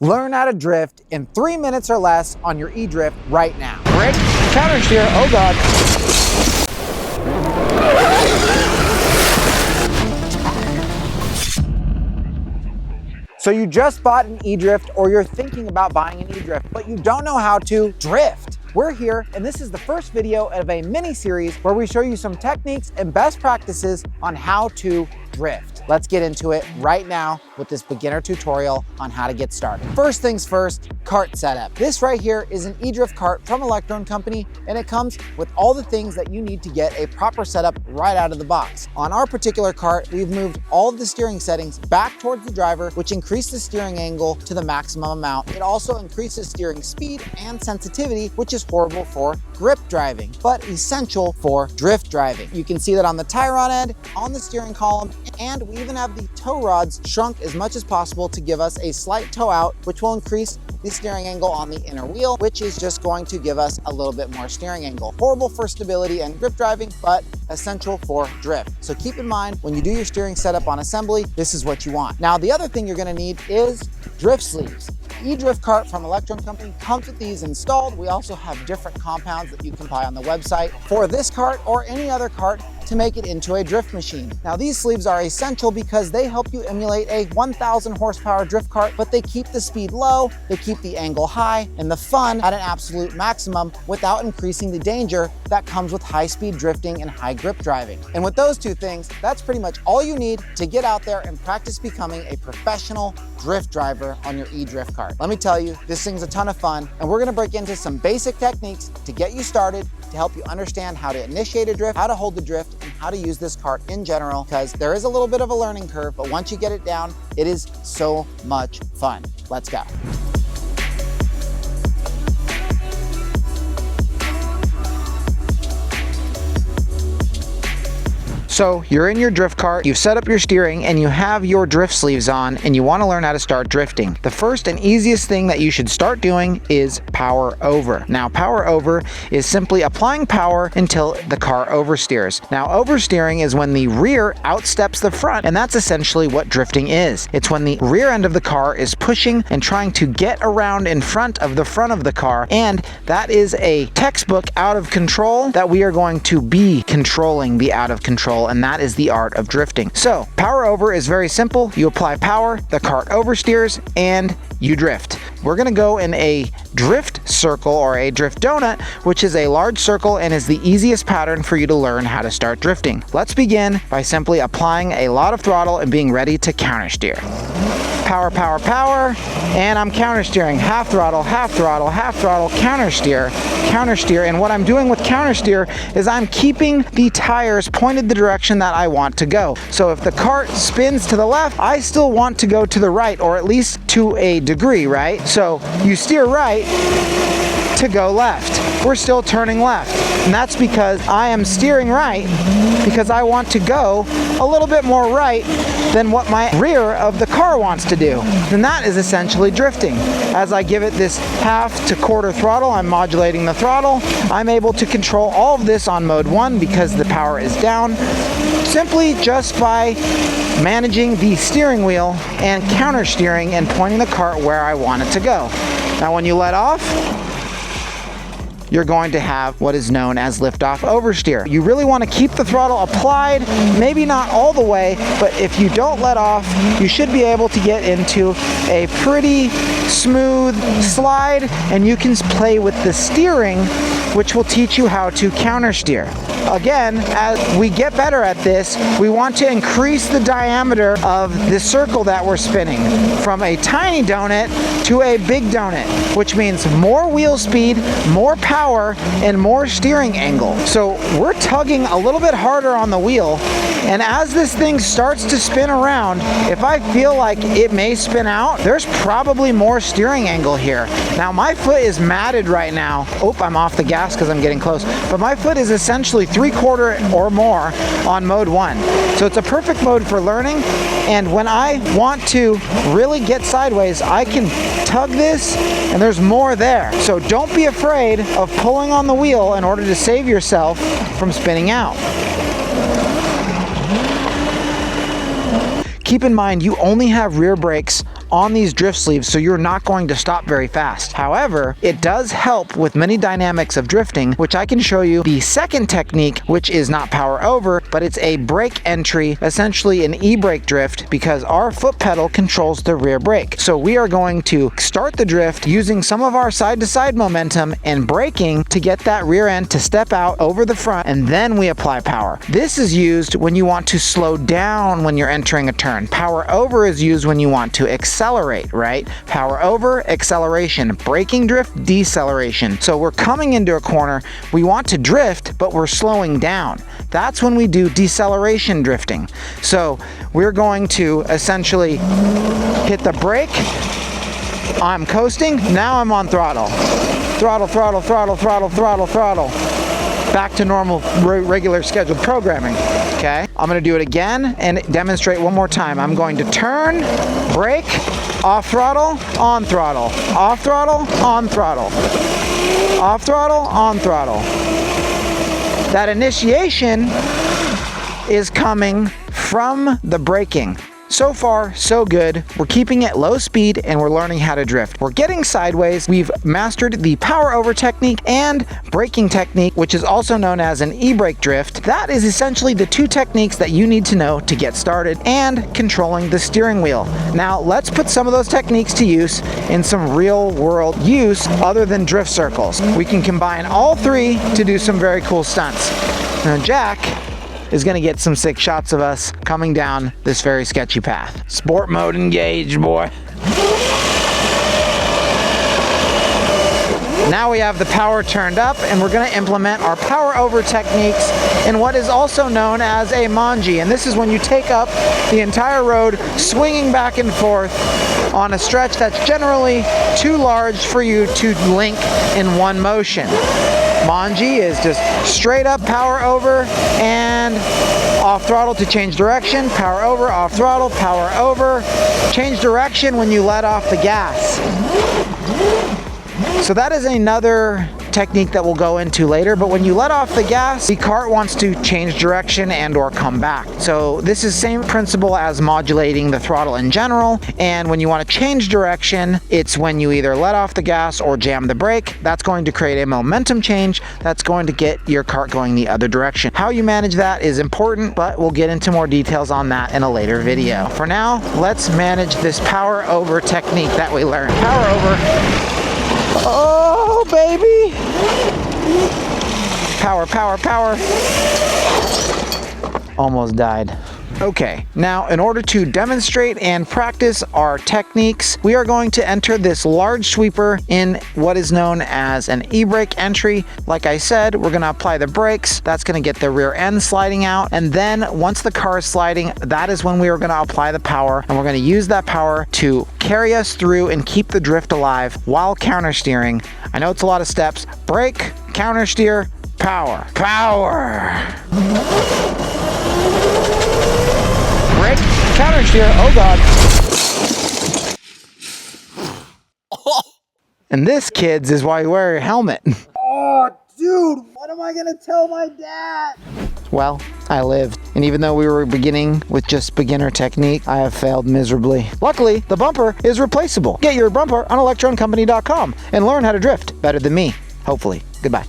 Learn how to drift in 3 minutes or less on your eDrift right now. Brake, counter steer, oh God. So you just bought an eDrift or you're thinking about buying an eDrift, but you don't know how to drift. We're here, and this is the first video of a mini series where we show you some techniques and best practices on how to drift. Let's get into it right now with this beginner tutorial on how to get started. First things first, cart setup. This right here is an eDrift cart from Electro Co, and it comes with all the things that you need to get a proper setup right out of the box. On our particular cart, we've moved all of the steering settings back towards the driver, which increased the steering angle to the maximum amount. It also increases steering speed and sensitivity, which is horrible for grip driving, but essential for drift driving. You can see that on the tie rod end, on the steering column, and we even have the tow rods shrunk as much as possible to give us a slight tow out, which will increase the steering angle on the inner wheel, which is just going to give us a little bit more steering angle. Horrible for stability and grip driving, but essential for drift. So keep in mind, when you do your steering setup on assembly, this is what you want. Now, the other thing you're gonna need is drift sleeves. eDrift cart from Electro Co comes with these installed. We also have different compounds that you can buy on the website for this cart or any other cart to make it into a drift machine. Now, these sleeves are essential because they help you emulate a 1,000 horsepower drift cart, but they keep the speed low, they keep the angle high, and the fun at an absolute maximum without increasing the danger that comes with high-speed drifting and high grip driving. And with those two things, that's pretty much all you need to get out there and practice becoming a professional drift driver on your eDrift cart. Let me tell you, this thing's a ton of fun, and we're gonna break into some basic techniques to get you started, to help you understand how to initiate a drift, how to hold the drift, and how to use this cart in general, because there is a little bit of a learning curve, but once you get it down, it is so much fun. Let's go. So you're in your drift cart, you've set up your steering, and you have your drift sleeves on, and you want to learn how to start drifting. The first and easiest thing that you should start doing is power over. Now, power over is simply applying power until the car oversteers. Now, oversteering is when the rear outsteps the front, and that's essentially what drifting is. It's when the rear end of the car is pushing and trying to get around in front of the car, and that is a textbook out of control that we are going to be controlling the out of control, and that is the art of drifting. So power over is very simple. You apply power, the cart oversteers, and you drift. We're gonna go in a drift circle or a drift donut, which is a large circle and is the easiest pattern for you to learn how to start drifting. Let's begin by simply applying a lot of throttle and being ready to counter steer. Power, power, power, and I'm counter steering. Half throttle, counter steer, and what I'm doing with counter steer is I'm keeping the tires pointed the direction that I want to go. So if the cart spins to the left, I still want to go to the right, or at least to a degree, right? So you steer right to go left. We're still turning left, and that's because I am steering right because I want to go a little bit more right than what my rear of the car wants to do. And that is essentially drifting. As I give it this half to quarter throttle, I'm modulating the throttle. I'm able to control all of this on mode 1 because the power is down, simply just by managing the steering wheel and counter steering and pointing the cart where I want it to go. Now, when you let off, you're going to have what is known as lift-off oversteer. You really want to keep the throttle applied, maybe not all the way, but if you don't let off, you should be able to get into a pretty smooth slide, and you can play with the steering, which will teach you how to counter steer. Again, as we get better at this, we want to increase the diameter of the circle that we're spinning from a tiny donut to a big donut, which means more wheel speed, more power, and more steering angle. So we're tugging a little bit harder on the wheel, and as this thing starts to spin around, if I feel like it may spin out, there's probably more steering angle here. Now, my foot is matted right now. Oh, I'm off the gas because I'm getting close, but my foot is essentially 3/4 or more on mode 1. So it's a perfect mode for learning, and when I want to really get sideways, I can tug this and there's more there. So don't be afraid of pulling on the wheel in order to save yourself from spinning out. Keep in mind, you only have rear brakes on these drift sleeves, so you're not going to stop very fast. However, it does help with many dynamics of drifting, which I can show you the second technique, which is not power over, but it's a brake entry, essentially an e-brake drift, because our foot pedal controls the rear brake. So we are going to start the drift using some of our side-to-side momentum and braking to get that rear end to step out over the front, and then we apply power. This is used when you want to slow down when you're entering a turn. Power over is used when you want to accelerate, right? Power over, acceleration. Braking drift, deceleration. So we're coming into a corner, we want to drift, but we're slowing down. That's when we do deceleration drifting. So we're going to essentially hit the brake. I'm coasting, now I'm on throttle. Throttle, throttle, throttle, throttle, throttle, throttle. Back to normal, regular scheduled programming, okay? I'm gonna do it again and demonstrate one more time. I'm going to turn, brake, off throttle, on throttle, off throttle, on throttle, off throttle, on throttle. That initiation is coming from the braking. So far, so good. We're keeping it low speed and we're learning how to drift. We're getting sideways. We've mastered the power over technique and braking technique, which is also known as an e-brake drift. That is essentially the two techniques that you need to know to get started and controlling the steering wheel. Now, let's put some of those techniques to use in some real world use other than drift circles. We can combine all three to do some very cool stunts. Now, Jack is going to get some sick shots of us coming down this very sketchy path. Sport mode engaged, boy. Now we have the power turned up and we're going to implement our power over techniques in what is also known as a manji. And this is when you take up the entire road swinging back and forth on a stretch that's generally too large for you to link in one motion. Manji is just straight up power over and off throttle to change direction, power over, off throttle, power over, change direction when you let off the gas. So that is another technique that we'll go into later, but when you let off the gas, the cart wants to change direction and or come back. So this is same principle as modulating the throttle in general, and when you want to change direction, it's when you either let off the gas or jam the brake. That's going to create a momentum change that's going to get your cart going the other direction. How you manage that is important, but we'll get into more details on that in a later video. For now, let's manage this power over technique that we learned. Power over. Oh, baby! Power, power, power. Almost died. Okay, now in order to demonstrate and practice our techniques, we are going to enter this large sweeper in what is known as an e-brake entry. Like I said, we're going to apply the brakes. That's going to get the rear end sliding out. And then once the car is sliding, that is when we are going to apply the power. And we're going to use that power to carry us through and keep the drift alive while counter steering. I know it's a lot of steps. Brake, counter steer, power. Power! Brake, counter steer, oh god. And this, kids, is why you wear your helmet. Oh, dude, what am I gonna tell my dad? Well, I lived. And even though we were beginning with just beginner technique, I have failed miserably. Luckily, the bumper is replaceable. Get your bumper on electroncompany.com and learn how to drift better than me. Hopefully. Goodbye.